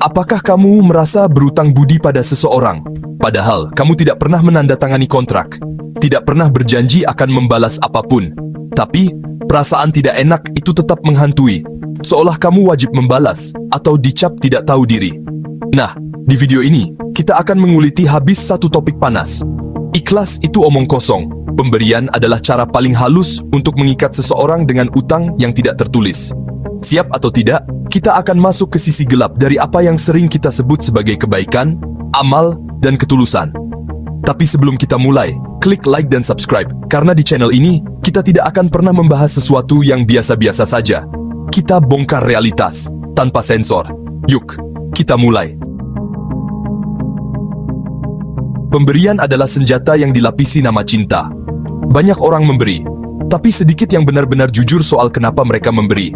Apakah kamu merasa berutang budi pada seseorang, padahal kamu tidak pernah menandatangani kontrak, tidak pernah berjanji akan membalas apapun, tapi perasaan tidak enak itu tetap menghantui, seolah kamu wajib membalas atau dicap tidak tahu diri? Nah, di video ini, kita akan menguliti habis satu topik panas. Ikhlas itu omong kosong. Pemberian adalah cara paling halus untuk mengikat seseorang dengan utang yang tidak tertulis. Siap atau tidak, kita akan masuk ke sisi gelap dari apa yang sering kita sebut sebagai kebaikan, amal, dan ketulusan. Tapi sebelum kita mulai, klik like dan subscribe, karena di channel ini, kita tidak akan pernah membahas sesuatu yang biasa-biasa saja. Kita bongkar realitas, tanpa sensor. Yuk, kita mulai. Pemberian adalah senjata yang dilapisi nama cinta. Banyak orang memberi, tapi sedikit yang benar-benar jujur soal kenapa mereka memberi.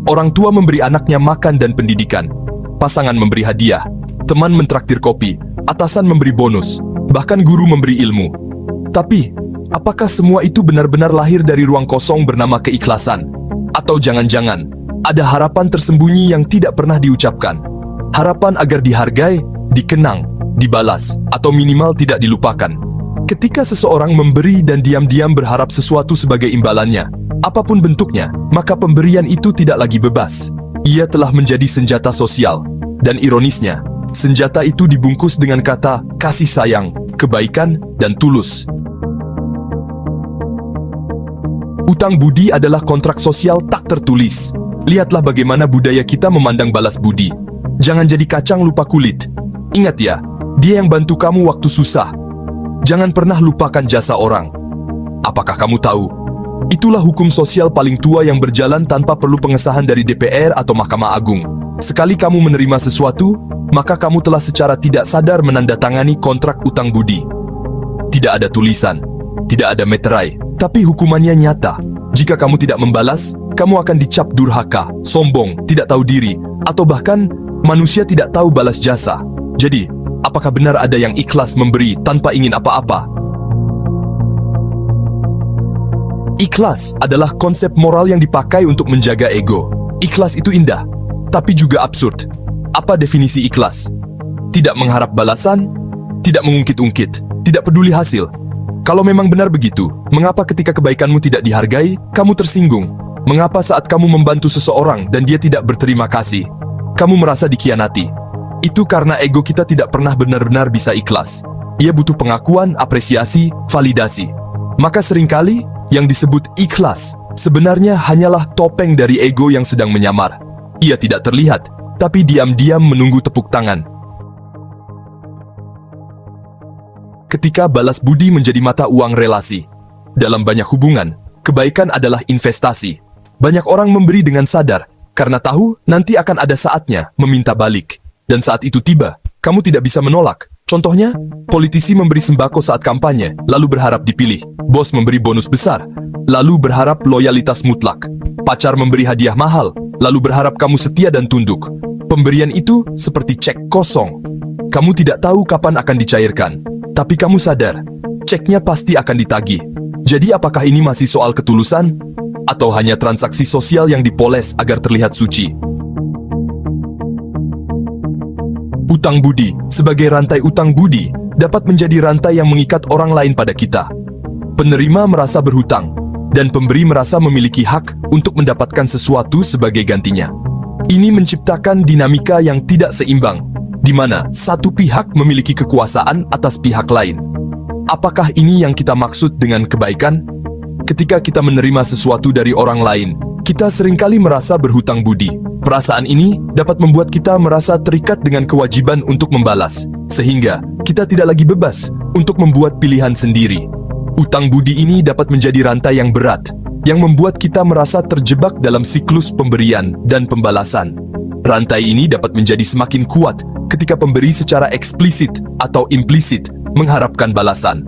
Orang tua memberi anaknya makan dan pendidikan. Pasangan memberi hadiah. Teman mentraktir kopi. Atasan memberi bonus. Bahkan guru memberi ilmu. Tapi, apakah semua itu benar-benar lahir dari ruang kosong bernama keikhlasan? Atau jangan-jangan, ada harapan tersembunyi yang tidak pernah diucapkan? Harapan agar dihargai, dikenang, dibalas, atau minimal tidak dilupakan. Ketika seseorang memberi dan diam-diam berharap sesuatu sebagai imbalannya, apapun bentuknya, maka pemberian itu tidak lagi bebas. Ia telah menjadi senjata sosial. Dan ironisnya, senjata itu dibungkus dengan kata kasih sayang, kebaikan, dan tulus. Utang budi adalah kontrak sosial tak tertulis. Lihatlah bagaimana budaya kita memandang balas budi. Jangan jadi kacang lupa kulit. Ingat ya, dia yang bantu kamu waktu susah. Jangan pernah lupakan jasa orang. Apakah kamu tahu? Itulah hukum sosial paling tua yang berjalan tanpa perlu pengesahan dari DPR atau Mahkamah Agung. Sekali kamu menerima sesuatu, maka kamu telah secara tidak sadar menandatangani kontrak utang budi. Tidak ada tulisan, tidak ada meterai, tapi hukumannya nyata. Jika kamu tidak membalas, kamu akan dicap durhaka, sombong, tidak tahu diri, atau bahkan manusia tidak tahu balas jasa. Jadi, apakah benar ada yang ikhlas memberi tanpa ingin apa-apa? Ikhlas adalah konsep moral yang dipakai untuk menjaga ego. Ikhlas itu indah, tapi juga absurd. Apa definisi ikhlas? Tidak mengharap balasan, tidak mengungkit-ungkit, tidak peduli hasil. Kalau memang benar begitu, mengapa ketika kebaikanmu tidak dihargai, kamu tersinggung? Mengapa saat kamu membantu seseorang dan dia tidak berterima kasih, kamu merasa dikhianati? Itu karena ego kita tidak pernah benar-benar bisa ikhlas. Ia butuh pengakuan, apresiasi, validasi. Maka seringkali, yang disebut ikhlas sebenarnya hanyalah topeng dari ego yang sedang menyamar. Ia tidak terlihat, tapi diam-diam menunggu tepuk tangan. Ketika balas budi menjadi mata uang relasi. Dalam banyak hubungan, kebaikan adalah investasi. Banyak orang memberi dengan sadar, karena tahu nanti akan ada saatnya meminta balik. Dan saat itu tiba, kamu tidak bisa menolak. Contohnya, politisi memberi sembako saat kampanye, lalu berharap dipilih. Bos memberi bonus besar, lalu berharap loyalitas mutlak. Pacar memberi hadiah mahal, lalu berharap kamu setia dan tunduk. Pemberian itu seperti cek kosong. Kamu tidak tahu kapan akan dicairkan, tapi kamu sadar, ceknya pasti akan ditagih. Jadi apakah ini masih soal ketulusan? Atau hanya transaksi sosial yang dipoles agar terlihat suci? Utang budi, sebagai rantai utang budi, dapat menjadi rantai yang mengikat orang lain pada kita. Penerima merasa berhutang, dan pemberi merasa memiliki hak untuk mendapatkan sesuatu sebagai gantinya. Ini menciptakan dinamika yang tidak seimbang, di mana satu pihak memiliki kekuasaan atas pihak lain. Apakah ini yang kita maksud dengan kebaikan? Ketika kita menerima sesuatu dari orang lain, kita seringkali merasa berhutang budi. Perasaan ini dapat membuat kita merasa terikat dengan kewajiban untuk membalas, sehingga kita tidak lagi bebas untuk membuat pilihan sendiri. Utang budi ini dapat menjadi rantai yang berat, yang membuat kita merasa terjebak dalam siklus pemberian dan pembalasan. Rantai ini dapat menjadi semakin kuat ketika pemberi secara eksplisit atau implisit mengharapkan balasan.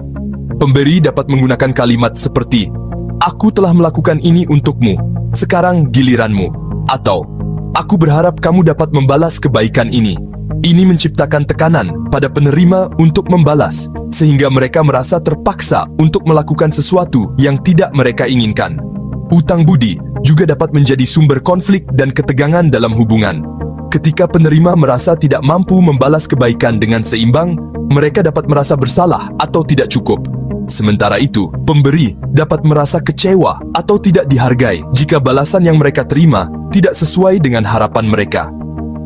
Pemberi dapat menggunakan kalimat seperti, "Aku telah melakukan ini untukmu, sekarang giliranmu," atau "Aku berharap kamu dapat membalas kebaikan ini." Ini menciptakan tekanan pada penerima untuk membalas, sehingga mereka merasa terpaksa untuk melakukan sesuatu yang tidak mereka inginkan. Utang budi juga dapat menjadi sumber konflik dan ketegangan dalam hubungan. Ketika penerima merasa tidak mampu membalas kebaikan dengan seimbang, mereka dapat merasa bersalah atau tidak cukup. Sementara itu, pemberi dapat merasa kecewa atau tidak dihargai jika balasan yang mereka terima tidak sesuai dengan harapan mereka.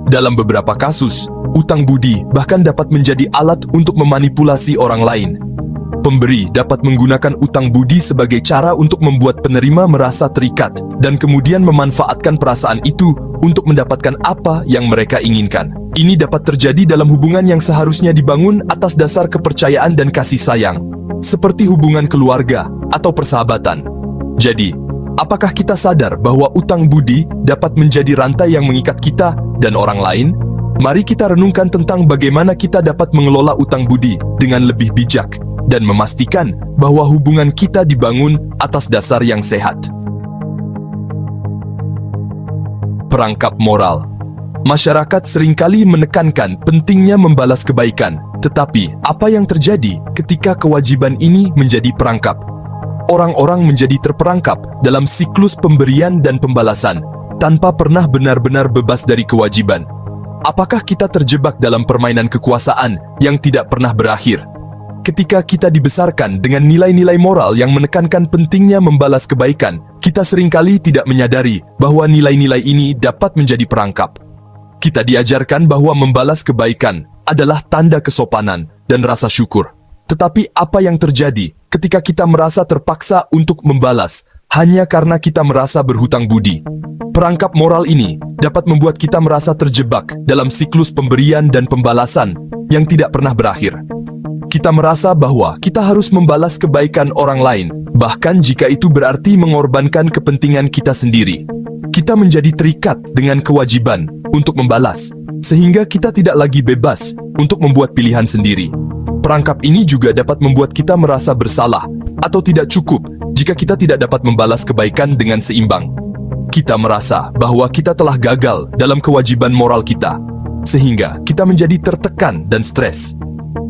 Dalam beberapa kasus, utang budi bahkan dapat menjadi alat untuk memanipulasi orang lain. Pemberi dapat menggunakan utang budi sebagai cara untuk membuat penerima merasa terikat dan kemudian memanfaatkan perasaan itu untuk mendapatkan apa yang mereka inginkan. Ini dapat terjadi dalam hubungan yang seharusnya dibangun atas dasar kepercayaan dan kasih sayang, seperti hubungan keluarga atau persahabatan. Jadi, apakah kita sadar bahwa utang budi dapat menjadi rantai yang mengikat kita dan orang lain? Mari kita renungkan tentang bagaimana kita dapat mengelola utang budi dengan lebih bijak dan memastikan bahwa hubungan kita dibangun atas dasar yang sehat. Perangkap moral. Masyarakat seringkali menekankan pentingnya membalas kebaikan, tetapi apa yang terjadi ketika kewajiban ini menjadi perangkap? Orang-orang menjadi terperangkap dalam siklus pemberian dan pembalasan, tanpa pernah benar-benar bebas dari kewajiban. Apakah kita terjebak dalam permainan kekuasaan yang tidak pernah berakhir? Ketika kita dibesarkan dengan nilai-nilai moral yang menekankan pentingnya membalas kebaikan, kita seringkali tidak menyadari bahwa nilai-nilai ini dapat menjadi perangkap. Kita diajarkan bahwa membalas kebaikan adalah tanda kesopanan dan rasa syukur. Tetapi apa yang terjadi ketika kita merasa terpaksa untuk membalas hanya karena kita merasa berhutang budi? Perangkap moral ini dapat membuat kita merasa terjebak dalam siklus pemberian dan pembalasan yang tidak pernah berakhir. Kita merasa bahwa kita harus membalas kebaikan orang lain, bahkan jika itu berarti mengorbankan kepentingan kita sendiri. Kita menjadi terikat dengan kewajiban untuk membalas, sehingga kita tidak lagi bebas untuk membuat pilihan sendiri. Perangkap ini juga dapat membuat kita merasa bersalah atau tidak cukup jika kita tidak dapat membalas kebaikan dengan seimbang. Kita merasa bahwa kita telah gagal dalam kewajiban moral kita, sehingga kita menjadi tertekan dan stres.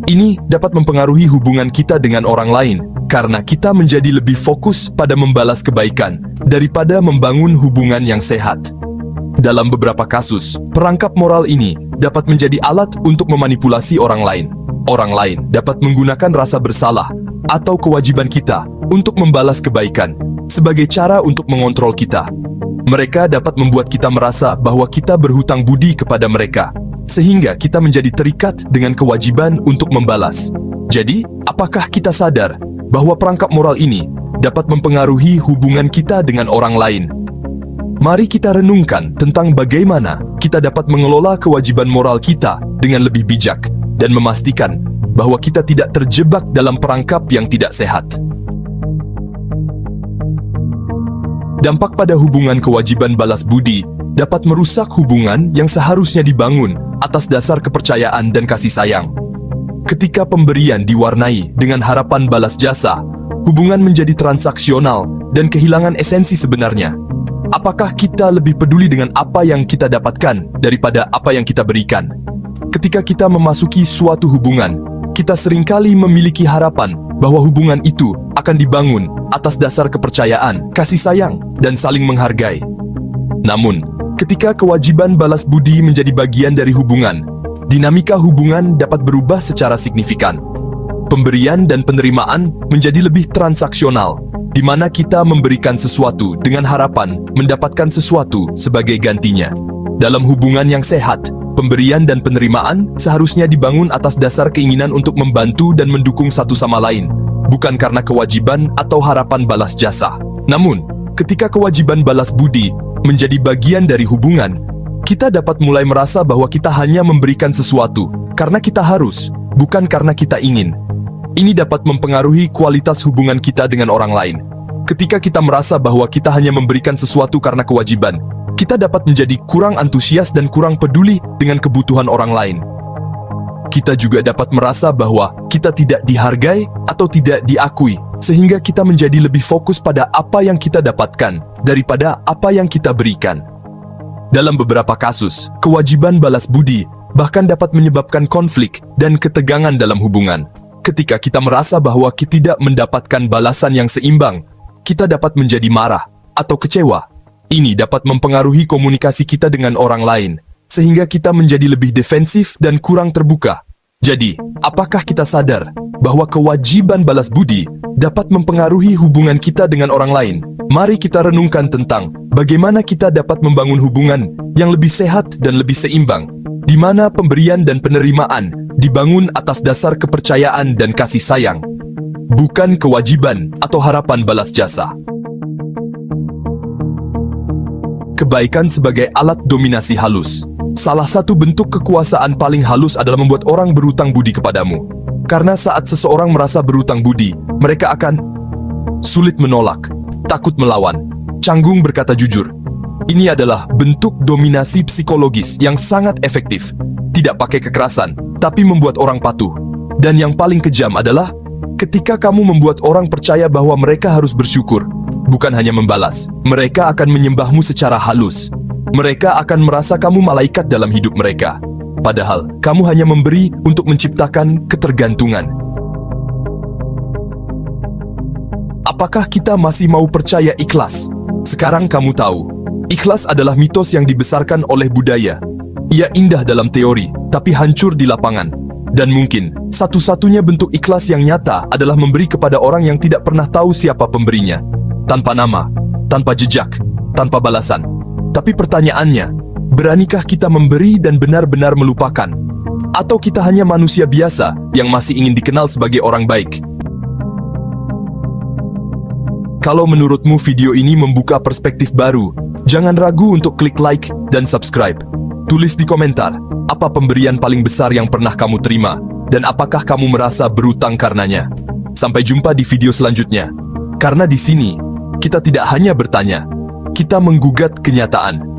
Ini dapat mempengaruhi hubungan kita dengan orang lain, karena kita menjadi lebih fokus pada membalas kebaikan daripada membangun hubungan yang sehat. Dalam beberapa kasus, perangkap moral ini dapat menjadi alat untuk memanipulasi orang lain. Orang lain dapat menggunakan rasa bersalah atau kewajiban kita untuk membalas kebaikan sebagai cara untuk mengontrol kita. Mereka dapat membuat kita merasa bahwa kita berhutang budi kepada mereka, sehingga kita menjadi terikat dengan kewajiban untuk membalas. Jadi, apakah kita sadar bahwa perangkap moral ini dapat mempengaruhi hubungan kita dengan orang lain? Mari kita renungkan tentang bagaimana kita dapat mengelola kewajiban moral kita dengan lebih bijak dan memastikan bahwa kita tidak terjebak dalam perangkap yang tidak sehat. Dampak pada hubungan kewajiban balas budi dapat merusak hubungan yang seharusnya dibangun atas dasar kepercayaan dan kasih sayang. Ketika pemberian diwarnai dengan harapan balas jasa, hubungan menjadi transaksional dan kehilangan esensi sebenarnya. Apakah kita lebih peduli dengan apa yang kita dapatkan daripada apa yang kita berikan? Ketika kita memasuki suatu hubungan, kita seringkali memiliki harapan bahwa hubungan itu akan dibangun atas dasar kepercayaan, kasih sayang, dan saling menghargai. Namun, ketika kewajiban balas budi menjadi bagian dari hubungan, dinamika hubungan dapat berubah secara signifikan. Pemberian dan penerimaan menjadi lebih transaksional, di mana kita memberikan sesuatu dengan harapan mendapatkan sesuatu sebagai gantinya. Dalam hubungan yang sehat, pemberian dan penerimaan seharusnya dibangun atas dasar keinginan untuk membantu dan mendukung satu sama lain, bukan karena kewajiban atau harapan balas jasa. Namun, ketika kewajiban balas budi menjadi bagian dari hubungan, kita dapat mulai merasa bahwa kita hanya memberikan sesuatu karena kita harus, bukan karena kita ingin. Ini dapat mempengaruhi kualitas hubungan kita dengan orang lain. Ketika kita merasa bahwa kita hanya memberikan sesuatu karena kewajiban, kita dapat menjadi kurang antusias dan kurang peduli dengan kebutuhan orang lain. Kita juga dapat merasa bahwa kita tidak dihargai atau tidak diakui, sehingga kita menjadi lebih fokus pada apa yang kita dapatkan daripada apa yang kita berikan. Dalam beberapa kasus, kewajiban balas budi bahkan dapat menyebabkan konflik dan ketegangan dalam hubungan. Ketika kita merasa bahwa kita tidak mendapatkan balasan yang seimbang, kita dapat menjadi marah atau kecewa. Ini dapat mempengaruhi komunikasi kita dengan orang lain, sehingga kita menjadi lebih defensif dan kurang terbuka. Jadi, apakah kita sadar bahwa kewajiban balas budi dapat mempengaruhi hubungan kita dengan orang lain? Mari kita renungkan tentang bagaimana kita dapat membangun hubungan yang lebih sehat dan lebih seimbang, di mana pemberian dan penerimaan dibangun atas dasar kepercayaan dan kasih sayang, bukan kewajiban atau harapan balas jasa. Kebaikan sebagai alat dominasi halus. Salah satu bentuk kekuasaan paling halus adalah membuat orang berutang budi kepadamu. Karena saat seseorang merasa berutang budi, mereka akan sulit menolak, takut melawan, canggung berkata jujur. Ini adalah bentuk dominasi psikologis yang sangat efektif. Tidak pakai kekerasan, tapi membuat orang patuh. Dan yang paling kejam adalah ketika kamu membuat orang percaya bahwa mereka harus bersyukur, bukan hanya membalas. Mereka akan menyembahmu secara halus. Mereka akan merasa kamu malaikat dalam hidup mereka. Padahal, kamu hanya memberi untuk menciptakan ketergantungan. Apakah kita masih mau percaya ikhlas? Sekarang kamu tahu, ikhlas adalah mitos yang dibesarkan oleh budaya. Ia indah dalam teori, tapi hancur di lapangan. Dan mungkin, satu-satunya bentuk ikhlas yang nyata adalah memberi kepada orang yang tidak pernah tahu siapa pemberinya. Tanpa nama, tanpa jejak, tanpa balasan. Tapi pertanyaannya, beranikah kita memberi dan benar-benar melupakan? Atau kita hanya manusia biasa yang masih ingin dikenal sebagai orang baik? Kalau menurutmu video ini membuka perspektif baru, jangan ragu untuk klik like dan subscribe. Tulis di komentar, apa pemberian paling besar yang pernah kamu terima, dan apakah kamu merasa berutang karenanya? Sampai jumpa di video selanjutnya. Karena di sini, kita tidak hanya bertanya, kita menggugat kenyataan.